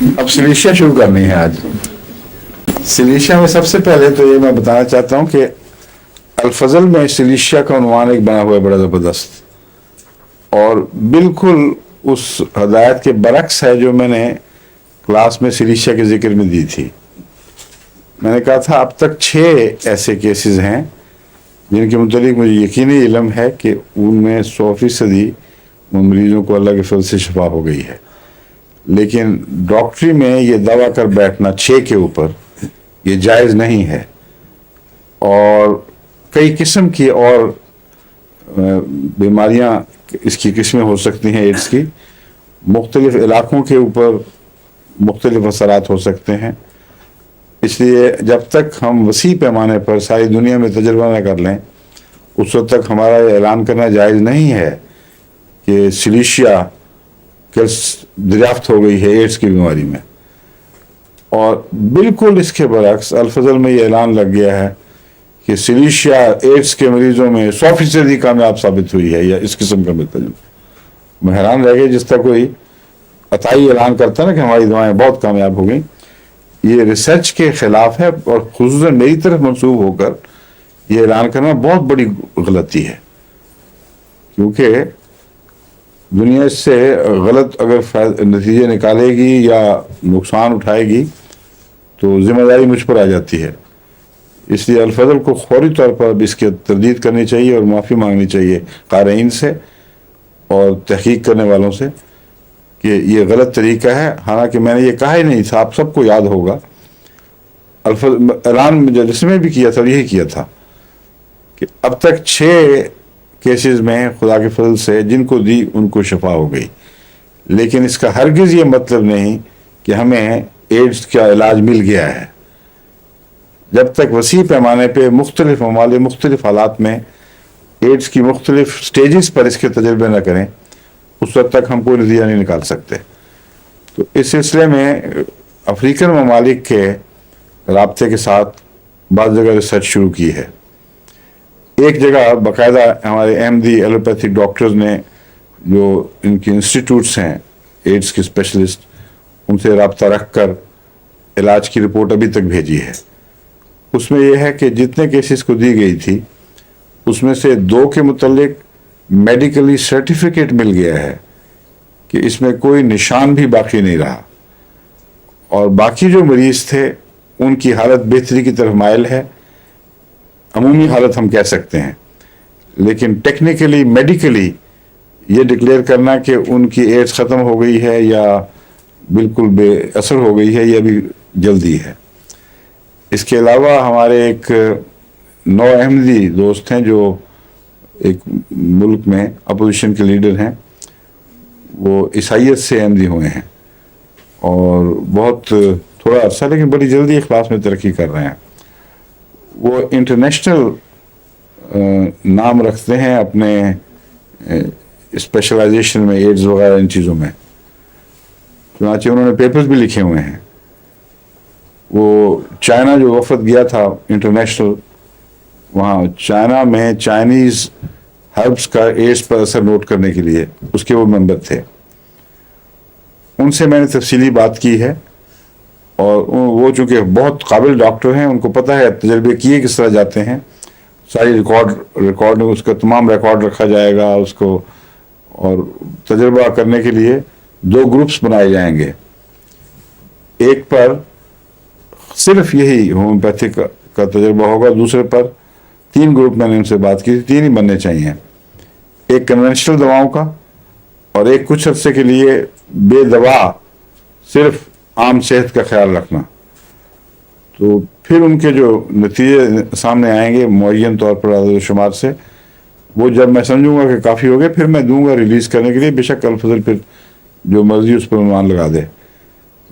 اب सिलिशिया शुरू करनी है आज। सिलिशिया में सबसे पहले तो ये मैं बताना चाहता हूँ कि अल-फज़ल में सिलिशिया का उन्वान एक बना हुआ है बड़ा ज़बरदस्त, और बिल्कुल उस हदायत के बरक्स है जो मैंने क्लास में सिलिशिया के जिक्र में दी थी। मैंने कहा था अब तक 6 ऐसे केसेस हैं जिनके मुतालिक मुझे यकीनी इल्म है कि उनमें 100% उन मरीजों को अल्लाह के फजल से शिफा हो गई है, लेकिन डॉक्टरी में ये दावा कर बैठना 6 के ऊपर ये जायज़ नहीं है। और कई किस्म की और बीमारियां इसकी किस्में हो सकती हैं एड्स की, मुख्तलिफ इलाकों के ऊपर मुख्तलिफ असरात हो सकते हैं। इसलिए जब तक हम वसी पैमाने पर सारी दुनिया में तजर्बा न कर लें उस वक्त तक हमारा ऐलान करना जायज़ नहीं है कि सिलिशिया दरियाफ्त हो गई है एड्स की बीमारी में। और बिल्कुल इसके बरक्स अल-फज़ल में ये ऐलान लग गया है कि सिलिशिया एड्स के मरीजों में 100% कामयाब साबित हुई है, या इस किस्म का मतलब मैं हैरान रह गया जिस तरह कोई अताई ऐलान करता ना कि हमारी दवाएं बहुत कामयाब हो गई। ये रिसर्च के खिलाफ है और खुसूसन मेरी तरफ मंसूब होकर ये ऐलान करना बहुत बड़ी गलती है, क्योंकि दुनिया इससे गलत अगर नतीजे निकालेगी या नुकसान उठाएगी तो जिम्मेदारी मुझ पर आ जाती है। इसलिए अल-फज़ल को फौरी तौर पर इसकी तरदीद करनी चाहिए और माफ़ी मांगनी चाहिए क़ारीन से और तहक़ीक़ करने वालों से कि ये गलत तरीका है। हालांकि मैंने ये कहा ही नहीं था, आप सबको याद होगा ऐलान जिसमें भी किया था यही किया था कि अब तक 6 केसेस में खुदा के फजल से जिनको दी उनको शफा हो गई, लेकिन इसका हरगिज़ ये मतलब नहीं कि हमें एड्स का इलाज मिल गया है। जब तक वसी पैमाने पे मुख्तलिफ ममालिक मुख्तलिफ हालात में एड्स की मुख्तलिफ स्टेजेस पर इसके तजर्बे न करें उस वक्त तक हम कोई नतीजा नहीं निकाल सकते। तो इस सिलसिले में अफ्रीकन ममालिक के राब्ते के साथ बाज़ जगह रिसर्च शुरू की है। एक जगह बाकायदा हमारे अहमदी एलोपैथिक डॉक्टर्स ने जो इनके इंस्टीट्यूट्स हैं एड्स के स्पेशलिस्ट उनसे रब्ता रख कर इलाज की रिपोर्ट अभी तक भेजी है। उसमें यह है कि जितने केसेस को दी गई थी उसमें से 2 के मुतल्लिक मेडिकली सर्टिफिकेट मिल गया है कि इसमें कोई निशान भी बाकी नहीं रहा, और बाकी जो मरीज थे उनकी हालत बेहतरी की तरफ माइल है, अमूमी हालत हम कह सकते हैं। लेकिन टेक्निकली मेडिकली ये डिक्लेयर करना कि उनकी एड्स ख़त्म हो गई है या बिल्कुल बेअसर हो गई है, यह भी जल्दी है। इसके अलावा हमारे एक नौ अहमदी दोस्त हैं जो एक मुल्क में अपोजिशन के लीडर हैं, वो ईसाइयत से अहमदी हुए हैं और बहुत थोड़ा अर्सा लेकिन बड़ी जल्दी इखलास में तरक्की कर रहे हैं। वो इंटरनेशनल नाम रखते हैं अपने स्पेशलाइजेशन में एड्स वगैरह इन चीज़ों में, चुनांचे उन्होंने पेपर्स भी लिखे हुए हैं। वो चाइना जो वफद गया था इंटरनेशनल, वहाँ चाइना में चाइनीज़ हर्ब्स का एड्स पर असर नोट करने के लिए उसके वो मेंबर थे। उनसे मैंने तफसीली बात की है और वो चूँकि बहुत काबिल डॉक्टर हैं, उनको पता है तजर्बे किए किस तरह जाते हैं, सारी रिकॉर्ड उसका तमाम रिकॉर्ड रखा जाएगा उसको, और तजर्बा करने के लिए 2 ग्रुप्स बनाए जाएंगे। एक पर सिर्फ यही होम्योपैथिक का तजर्बा होगा, दूसरे पर 3 ग्रुप मैंने उनसे बात की थी, 3 ही बनने चाहिए, एक कन्वेंशनल दवाओं का और एक कुछ अरसे के लिए बेदवा सिर्फ आम सेहत का ख्याल रखना। तो फिर उनके जो नतीजे सामने आएंगे मुअय्यन तौर पर आदद शुमार से, वो जब मैं समझूंगा कि काफ़ी हो गए फिर मैं दूंगा रिलीज़ करने के लिए। बेशक अल-फज़ल फिर जो मर्जी उस पर अनुमान लगा दे,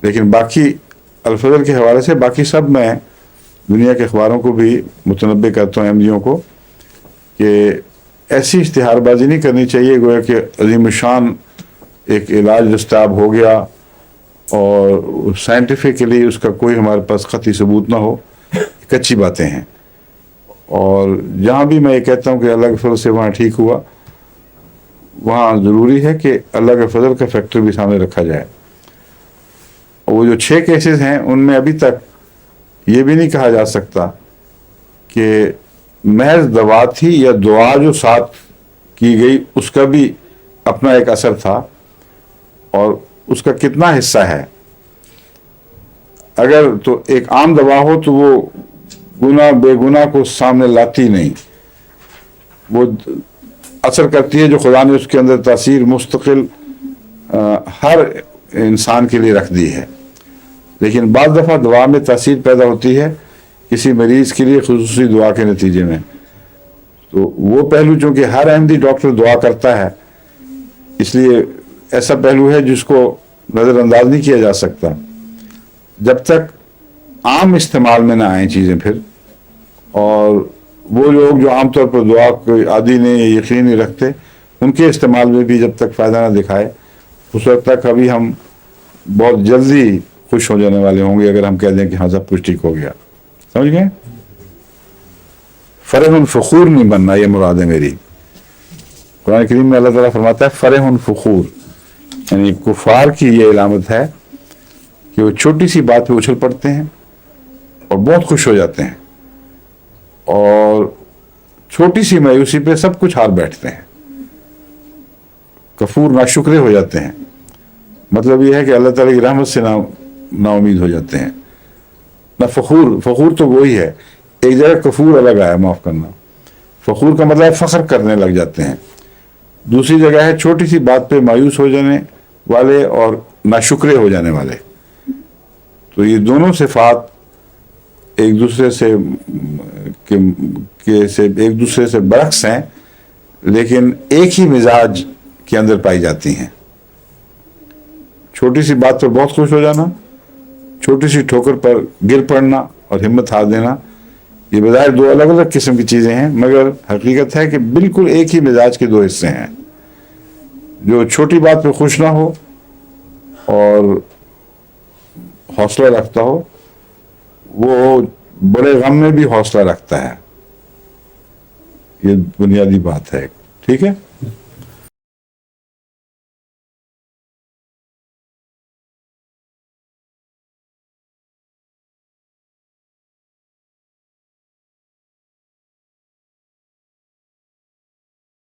लेकिन बाकी अल-फज़ल के हवाले से बाकी सब मैं दुनिया के अखबारों को भी मुतनब्बे करता हूँ अहमदियों को कि ऐसी इश्तिहारबाजी नहीं करनी चाहिए गोया कि अजीम शान एक इलाज दस्ताब हो गया और साइंटिफिकली उसका कोई हमारे पास ख़ती सबूत ना हो, कच्ची बातें हैं। और जहाँ भी मैं ये कहता हूँ कि अल्लाह के फजल से वहाँ ठीक हुआ, वहाँ ज़रूरी है कि अल्लाह के फजल का फैक्टर भी सामने रखा जाए। وہ جو 6 کیسز ہیں ان میں ابھی تک یہ بھی نہیں کہا جا سکتا کہ محض دوا تھی یا دعا جو ساتھ کی گئی اس کا بھی اپنا ایک اثر تھا، اور اس کا کتنا حصہ ہے۔ اگر تو ایک عام دوا ہو تو وہ گناہ بے گناہ کو سامنے لاتی نہیں، وہ اثر کرتی ہے جو خدا نے اس کے اندر تاثیر مستقل ہر انسان کے لیے رکھ دی ہے، لیکن بعض دفعہ دعا میں تاثیر پیدا ہوتی ہے کسی مریض کے لیے خصوصی دعا کے نتیجے میں، تو وہ پہلو چونکہ ہر احمدی ڈاکٹر دعا کرتا ہے، اس لیے ایسا پہلو ہے جس کو نظر انداز نہیں کیا جا سکتا جب تک عام استعمال میں نہ آئیں چیزیں پھر۔ اور وہ لوگ جو عام طور پر دعا کوئی عادی نہیں یا یقین نہیں رکھتے، ان کے استعمال میں بھی جب تک فائدہ نہ دکھائے اس وقت تک ابھی ہم بہت جلدی خوش ہو جانے والے ہوں گے اگر ہم کہہ دیں کہ ہاں سب کچھ ٹھیک ہو گیا۔ سمجھ گئے؟ فرح فخور نہیں بننا، یہ مراد ہے میری۔ قرآن کریم میں اللہ تعالیٰ فرماتا ہے فرح فخور، یعنی کفار کی یہ علامت ہے کہ وہ چھوٹی سی بات پہ اچھل پڑتے ہیں اور بہت خوش ہو جاتے ہیں، اور چھوٹی سی مایوسی پہ سب کچھ ہار بیٹھتے ہیں، کفور ناشکرے ہو جاتے ہیں۔ مطلب یہ ہے کہ اللہ تعالیٰ کی رحمت سے نا امید ہو جاتے ہیں۔ نہ فخور تو وہی ہے، ایک جگہ کفور الگ آیا، معاف کرنا، فخور کا مطلب ہے فخر کرنے لگ جاتے ہیں، دوسری جگہ ہے چھوٹی سی بات پہ مایوس ہو جانے والے اور ناشکرے ہو جانے والے۔ تو یہ دونوں صفات ایک دوسرے سے برعکس ہیں، لیکن ایک ہی مزاج کے اندر پائی جاتی ہیں۔ چھوٹی سی بات پر بہت خوش ہو جانا، چھوٹی سی ٹھوکر پر گر پڑنا اور ہمت ہار دینا، یہ بظاہر دو الگ الگ قسم کی چیزیں ہیں، مگر حقیقت ہے کہ بالکل ایک ہی مزاج کے دو حصے ہیں۔ جو چھوٹی بات پہ خوش نہ ہو اور حوصلہ رکھتا ہو، وہ بڑے غم میں بھی حوصلہ رکھتا ہے۔ یہ بنیادی بات ہے، ٹھیک ہے۔